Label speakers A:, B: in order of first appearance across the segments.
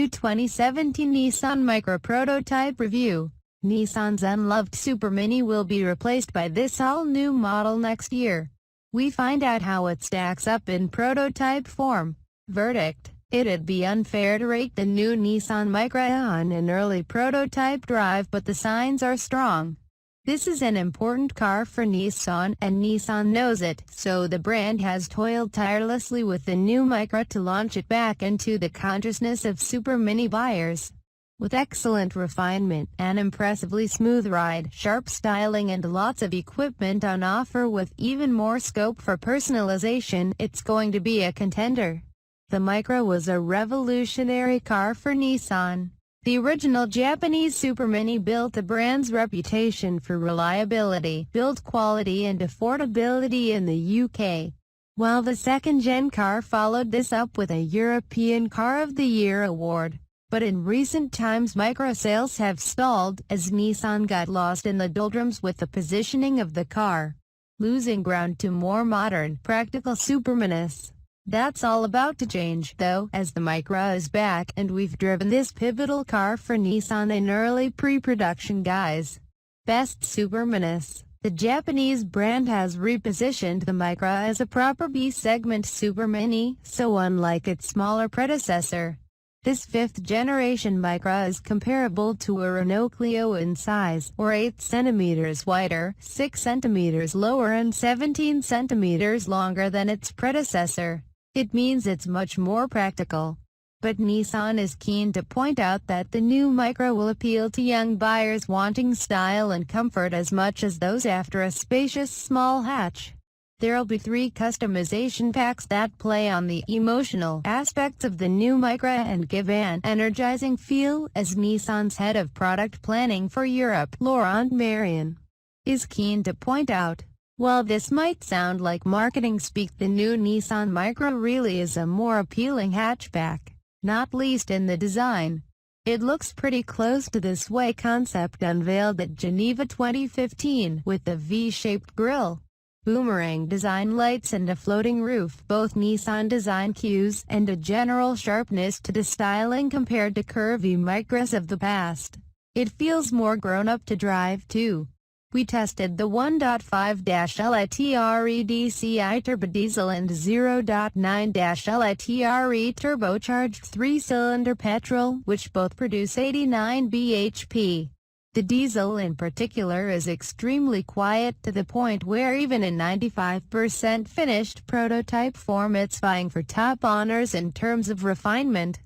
A: new 2017 Nissan Micra prototype review. Nissan's unloved Super Mini will be replaced by this all-new model next year. We find out how it stacks up in prototype form. Verdict: it'd be unfair to rate the new Nissan Micra on an early prototype drive, but the signs are strong. This is an important car for Nissan, and Nissan knows it, so the brand has toiled tirelessly with the new Micra to launch it back into the consciousness of Super Mini buyers. With excellent refinement, an impressively smooth ride, sharp styling and lots of equipment on offer with even more scope for personalization, it's going to be a contender. The Micra was a revolutionary car for Nissan. The original Japanese Super Mini built the brand's reputation for reliability, build quality and affordability in the UK, while the second-gen car followed this up with a European Car of the Year award. But in recent times Micra sales have stalled, as Nissan got lost in the doldrums with the positioning of the car, losing ground to more modern, practical Super Minis. That's all about to change, though, as the Micra is back, and we've driven this pivotal car for Nissan in early pre-production guise. Best Super Minis. The Japanese brand has repositioned the Micra as a proper B-segment Super Mini, so unlike its smaller predecessor, this fifth-generation Micra is comparable to a Renault Clio in size, or 8 cm wider, 6 cm lower and 17 cm longer than its predecessor. It means it's much more practical. But Nissan is keen to point out that the new Micra will appeal to young buyers wanting style and comfort as much as those after a spacious small hatch. There'll be 3 customization packs that play on the emotional aspects of the new Micra and give an energizing feel, as Nissan's head of product planning for Europe, Laurent Marion, is keen to point out. While this might sound like marketing speak, the new Nissan Micra really is a more appealing hatchback, not least in the design. It looks pretty close to the Sway concept unveiled at Geneva 2015, with the V-shaped grille, boomerang design lights and a floating roof, both Nissan design cues, and a general sharpness to the styling compared to curvy Micras of the past. It feels more grown-up to drive too. We tested the 1.5-litre DCI turbo diesel and 0.9-litre turbocharged 3-cylinder petrol, which both produce 89 bhp. The diesel in particular is extremely quiet, to the point where even in 95% finished prototype form it's vying for top honors in terms of refinement.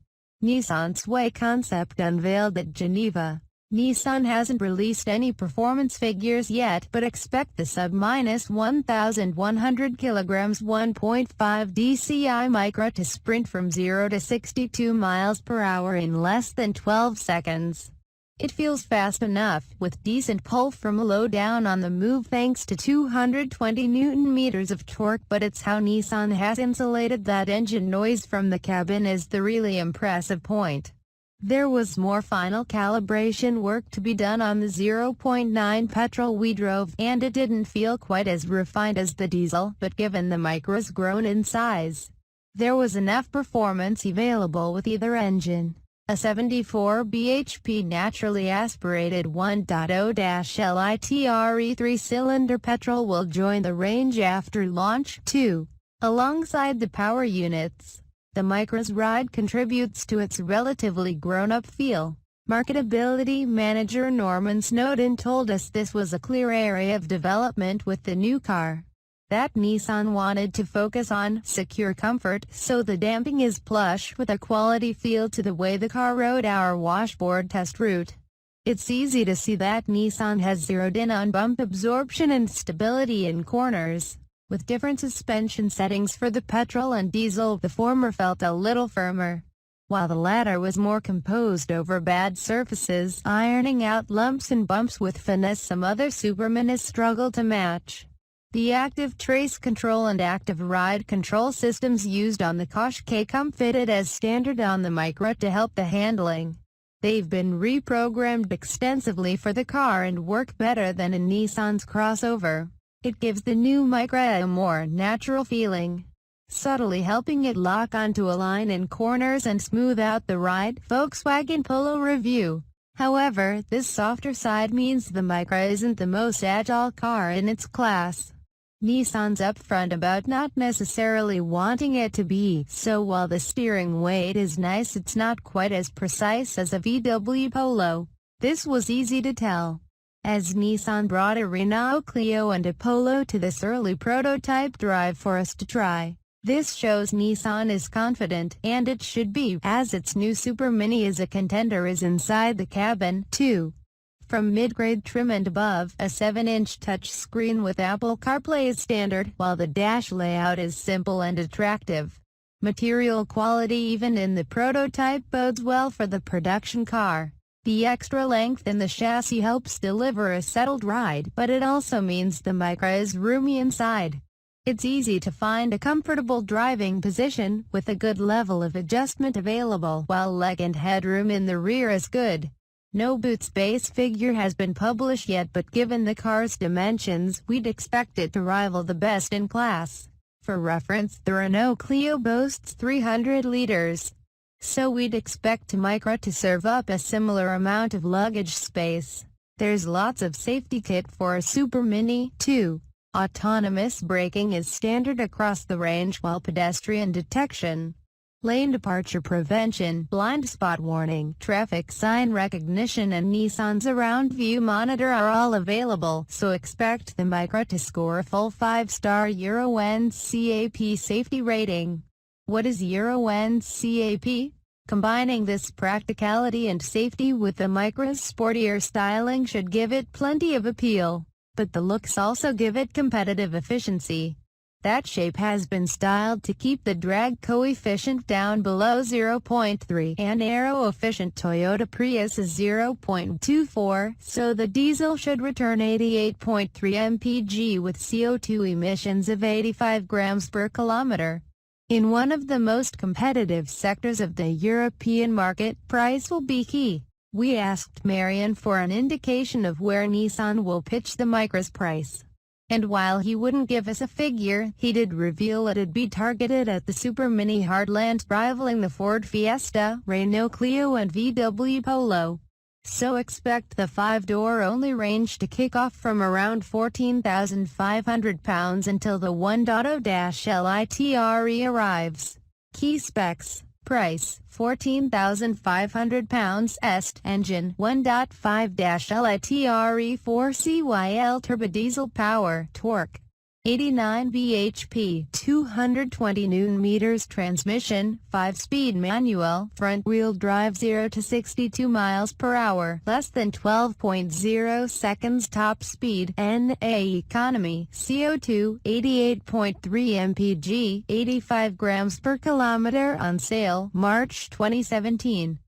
A: Nissan's Sway concept unveiled at Geneva. Nissan hasn't released any performance figures yet, but expect the sub-1,100 kg 1.5 DCI Micra to sprint from 0 to 62 miles per hour in less than 12 seconds. It feels fast enough, with decent pull from low down on the move thanks to 220 Nm of torque, but it's how Nissan has insulated that engine noise from the cabin is the really impressive point. There was more final calibration work to be done on the 0.9 petrol we drove, and it didn't feel quite as refined as the diesel, but given the Micra's grown in size, there was enough performance available with either engine. A 74 bhp naturally aspirated 1.0-litre 3-cylinder petrol will join the range after launch, too. Alongside the power units, the Micra's ride contributes to its relatively grown-up feel. Marketability manager Norman Snowden told us this was a clear area of development with the new car, that Nissan wanted to focus on secure comfort, so the damping is plush with a quality feel to the way the car rode our washboard test route. It's easy to see that Nissan has zeroed in on bump absorption and stability in corners. With different suspension settings for the petrol and diesel, the former felt a little firmer, while the latter was more composed over bad surfaces, ironing out lumps and bumps with finesse some other Super Minis struggle to match. The active trace control and active ride control systems used on the Qashqai come fitted as standard on the Micra to help the handling. They've been reprogrammed extensively for the car and work better than in Nissan's crossover. It gives the new Micra a more natural feeling. subtly helping it lock onto a line in corners and smooth out the ride. Volkswagen Polo review. However, this softer side means the Micra isn't the most agile car in its class. Nissan's upfront about not necessarily wanting it to be, so while the steering weight is nice, it's not quite as precise as a VW Polo. This was easy to tell, as Nissan brought a Renault Clio and a Polo to this early prototype drive for us to try. This shows Nissan is confident, and it should be, as its new Super Mini is a contender is inside the cabin, too. From mid-grade trim and above, a 7-inch touchscreen with Apple CarPlay is standard, while the dash layout is simple and attractive. Material quality even in the prototype bodes well for the production car. The extra length in the chassis helps deliver a settled ride, but it also means the Micra is roomy inside. It's easy to find a comfortable driving position, with a good level of adjustment available, while leg and headroom in the rear is good. No boot space figure has been published yet, but given the car's dimensions, we'd expect it to rival the best in class. For reference, the Renault Clio boasts 300 liters. So we'd expect the Micra to serve up a similar amount of luggage space. There's lots of safety kit for a Super Mini, too. Autonomous braking is standard across the range, while pedestrian detection, lane departure prevention, blind spot warning, traffic sign recognition and Nissan's Around View monitor are all available, so expect the Micra to score a full 5-star Euro NCAP safety rating. What is Euro NCAP? Combining this practicality and safety with the Mikra's sportier styling should give it plenty of appeal, but the looks also give it competitive efficiency. That shape has been styled to keep the drag coefficient down below 0.3, and aero-efficient Toyota Prius is 0.24, so the diesel should return 88.3 mpg with CO2 emissions of 85 grams per kilometer. In one of the most competitive sectors of the European market, price will be key. We asked Marion for an indication of where Nissan will pitch the Mikra's price. And while he wouldn't give us a figure, he did reveal it'd be targeted at the Super Mini heartland, rivaling the Ford Fiesta, Renault Clio and VW Polo. So expect the 5-door only range to kick off from around £14,500 until the 1.0-litre arrives. Key specs. Price, £14,500 Est. Engine, 1.5-litre 4CYL turbo diesel power. Torque, 89 bhp, 220 Nm. Transmission, 5-speed manual, front-wheel drive 0 to 62 miles per hour, less than 12.0 seconds. Top speed, NA economy, CO2, 88.3 mpg, 85 grams per kilometer. On sale, March 2017.